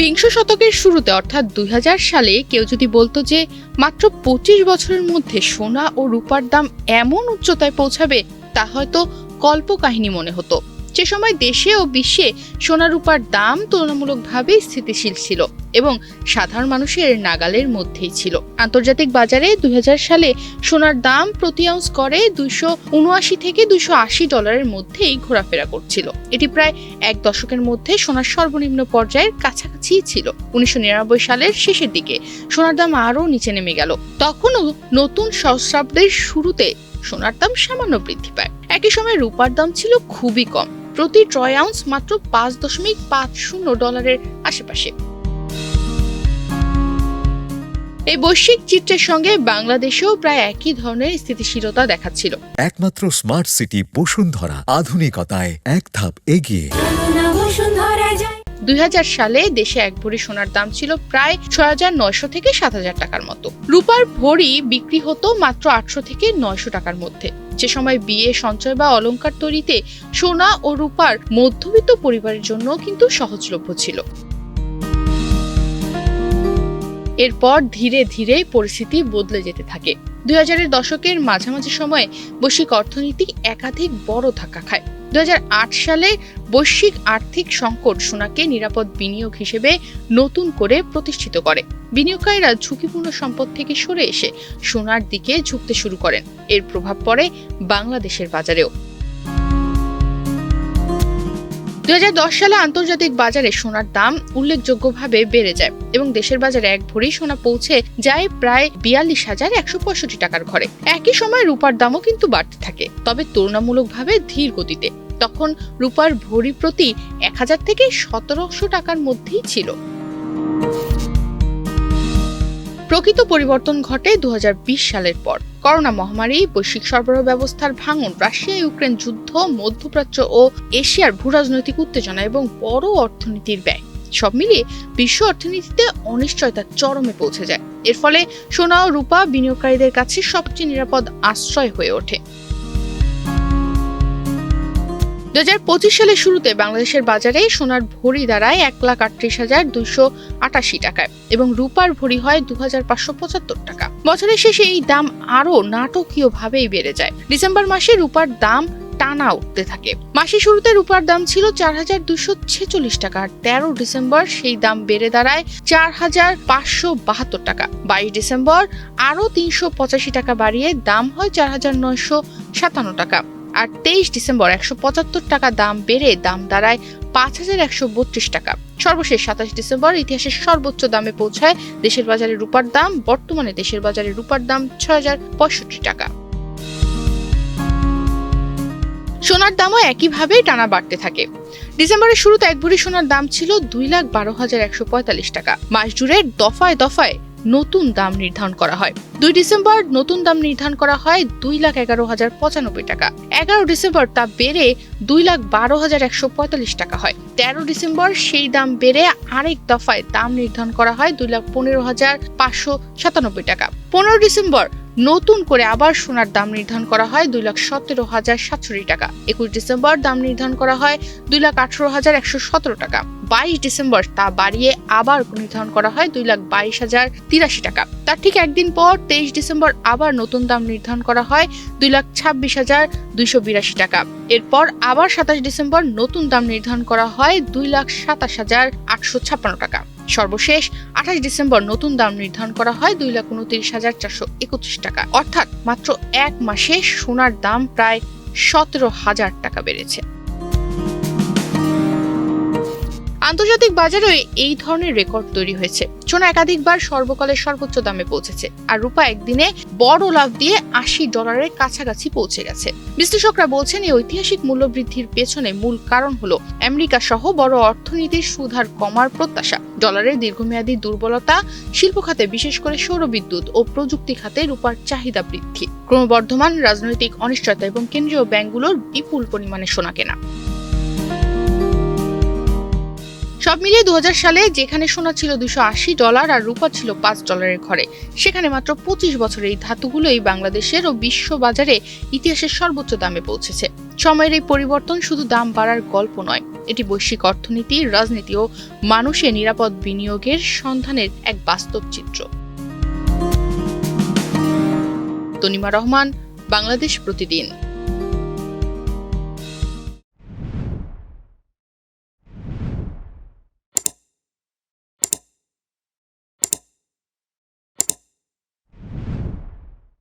বিংশ শতকের শুরুতে অর্থাৎ 2000 সালে কেউ যদি বলতো যে মাত্র 25 বছরের মধ্যে সোনা ও রূপার দাম এমন উচ্চতায় পৌঁছাবে, তা হয়তো কল্পকাহিনী মনে হতো। সে সময় দেশে ও বিশ্বে সোনা রূপার দাম তুলনামূলকভাবে স্থিতিশীল ছিল এবং সাধারণ মানুষের নাগালের মধ্যেই ছিল। আন্তর্জাতিক বাজারে 2000 সালে সোনার দাম প্রতি আউন্স করে 279 থেকে 280 ডলারের মধ্যেই ঘোরাফেরা করছিল। এটি প্রায় এক দশকের মধ্যে সোনার সর্বনিম্ন পর্যায়ের কাছাকাছি ছিল। 1999 সালের শেষের দিকে সোনার দাম আরও নিচে নেমে গেল। তখনও নতুন সহস্রাব্দের শুরুতে সোনার দাম সামান্য বৃদ্ধি পায়। একই সময় রূপার দাম ছিল খুবই কম, প্রতি ট্রয় আউন্স মাত্র 5.50 ডলারের আশেপাশে। এই বৈশ্বিক চিত্রের সঙ্গে বাংলাদেশেও প্রায় একই ধরনের স্থিতিশীলতা দেখাচ্ছিল। একমাত্র স্মার্ট সিটি বসুন্ধরা, আধুনিকতায় এক ধাপ এগিয়ে। 2000 সালে দেশে এক ভরি সোনার দাম ছিল প্রায় 6900 থেকে 7000 টাকার মতো। রূপার ভরি বিক্রি হতো মাত্র 800 থেকে 900 টাকার মধ্যে। যে সময় বিয়ে, সঞ্চয় বা অলংকার তৈরিতে সোনা ও রূপার মধ্যবিত্ত পরিবারের জন্য কিন্তু সহজলভ্য ছিল। এরপর ধীরে ধীরে পরিস্থিতি বদলে যেতে থাকে। 2000-এর দশকের মাঝামাঝি সময়ে বৈশ্বিক অর্থনীতি একাধিক বড় ধাক্কা খায়। 2008 সালে বৈশ্বিক আর্থিক সংকট সোনাকে নিরাপদ বিনিয়োগ হিসেবে নতুন করে প্রতিষ্ঠিত করে। বিনিয়োগকারীরা ঝুঁকিপূর্ণ সম্পদ থেকে সরে এসে সোনার দিকে ঝুঁকতে শুরু করেন। এর প্রভাব পড়ে বাংলাদেশের বাজারেও। 2010 সালে আন্তর্জাতিক বাজারে সোনার দাম উল্লেখযোগ্যভাবে বেড়ে যায় এবং দেশের বাজারে এক ভরি সোনা পৌঁছে যায় প্রায় 42,165 টাকার ঘরে। একই সময় রূপার দামও কিন্তু বাড়তে থাকে, তবে তুলনামূলকভাবে ধীর গতিতে। তখন রূপার ভরি প্রতি 1000 থেকে 1700 টাকার মধ্যেই ছিল। প্রকৃত পরিবর্তন ঘটে 2020 সালের পর। করোনা মহামারী, বৈশ্বিক সরবরাহ ব্যবস্থার ভাঙন, রাশিয়া ইউক্রেন যুদ্ধ, মধ্যপ্রাচ্য ও এশিয়ার ভূরাজনৈতিক উত্তেজনা এবং বড় অর্থনীতির ব্যয়, সব মিলিয়ে বিশ্ব অর্থনীতিতে অনিশ্চয়তা চরমে পৌঁছে যায়। এর ফলে সোনা ও রূপা বিনিয়োগকারীদের কাছে সবচেয়ে নিরাপদ আশ্রয় হয়ে ওঠে। 2025 সালের শুরুতে বাংলাদেশের বাজারে সোনার ভরি দাঁড়ায় 1,38,288 টাকায় এবং রূপার ভরি হয় 2,575 টাকা। বছরের শেষে এই দাম আরও নাটকীয়ভাবেই বেড়ে যায়। ডিসেম্বর মাসে রূপার দাম টানা উঠতে থাকে। মাসের শুরুতে রূপার দাম ছিল 4,246 টাকা, আর 13 ডিসেম্বর সেই দাম বেড়ে দাঁড়ায় 4,572 টাকা। 22 ডিসেম্বর আরও 385 টাকা বাড়িয়ে দাম হয় 4,957 টাকা, আর 23 ডিসেম্বর 175 টাকা দাম বেড়ে দাম দাঁড়ায় 5,132 টাকা। সর্বশেষ 27 ডিসেম্বর ইতিহাসের সর্বোচ্চ দামে পৌঁছায় দেশের বাজারে রূপার দাম। বর্তমানে দেশের বাজারে রূপার দাম 6,065 টাকা। সোনার দামও একইভাবে টানা বাড়তে থাকে। ডিসেম্বরের শুরুতে এক ভরি সোনার দাম ছিল 2,12,145 টাকা। মাস জুড়ে দফায় দফায় নতুন দাম নির্ধারণ করা হয়। 2 ডিসেম্বর নতুন দাম নির্ধারণ করা হয় 2,11,095 টাকা। 11 ডিসেম্বর তা বেড়ে 2,12,145 টাকা হয়। 13 ডিসেম্বর সেই দাম বেড়ে আরেক দফায় দাম নির্ধারণ করা হয় 2,15,597 টাকা। 15 ডিসেম্বর নতুন করে আবার সোনার দাম নির্ধারণ করা হয় 2,17,760 টাকা। 21 ডিসেম্বর দাম নির্ধারণ করা হয় 2,18,117 টাকা। 22 ডিসেম্বর তা বাড়িয়ে আবার নির্ধারণ করা হয় 2,22,083 টাকা। তার ঠিক একদিন পর 23 ডিসেম্বর আবার নতুন দাম নির্ধারণ করা হয় 2,26,282 টাকা। এরপর আবার 27 ডিসেম্বর নতুন দাম নির্ধারণ করা হয় 2,27,856 টাকা। সর্বশেষ 28 ডিসেম্বর নতুন দাম নির্ধারণ করা হয় 2,29,431 টাকা। অর্থাৎ মাত্র এক মাসে সোনার দাম প্রায় 17,000 টাকা বেড়েছে। আন্তর্জাতিক বাজারে এই ধরনের রেকর্ড তৈরি হয়েছে। সোনা একাধিকবার সর্বকালের সর্বোচ্চ দামে পৌঁছেছে, আর রূপা একদিনে বড় লাভ দিয়ে $80 কাছাকাছি পৌঁছে গেছে। বিশ্লেষকরা বলছেন এই ঐতিহাসিক মূল্যবৃদ্ধির পেছনে মূল কারণ হলো আমেরিকা সহ বড় অর্থনীতির সুদহার কমার প্রত্যাশা, ডলারের দীর্ঘমেয়াদী দুর্বলতা, শিল্প খাতে বিশেষ করে সৌরবিদ্যুৎ ও প্রযুক্তি খাতে রূপার চাহিদা বৃদ্ধি, ক্রমবর্ধমান রাজনৈতিক অনিশ্চয়তা এবং কেন্দ্রীয় ব্যাংকগুলোর বিপুল পরিমাণে সোনা কেনা। সব মিলিয়ে 2000 সালে যেখানে সোনা ছিল $280 আর রূপা ছিল $5 ঘরে, সেখানে মাত্র 25 বছরে এই ধাতুগুলোই বাংলাদেশের ও বিশ্ব বাজারে ইতিহাসের সর্বোচ্চ দামে পৌঁছেছে। সময়ের এই পরিবর্তন শুধু দাম বাড়ার গল্প নয়, এটি বৈশ্বিক অর্থনীতি, রাজনীতি ও মানুষের নিরাপদ বিনিয়োগের সন্ধানের এক বাস্তব চিত্র। তনিমা রহমান, বাংলাদেশ প্রতিদিন।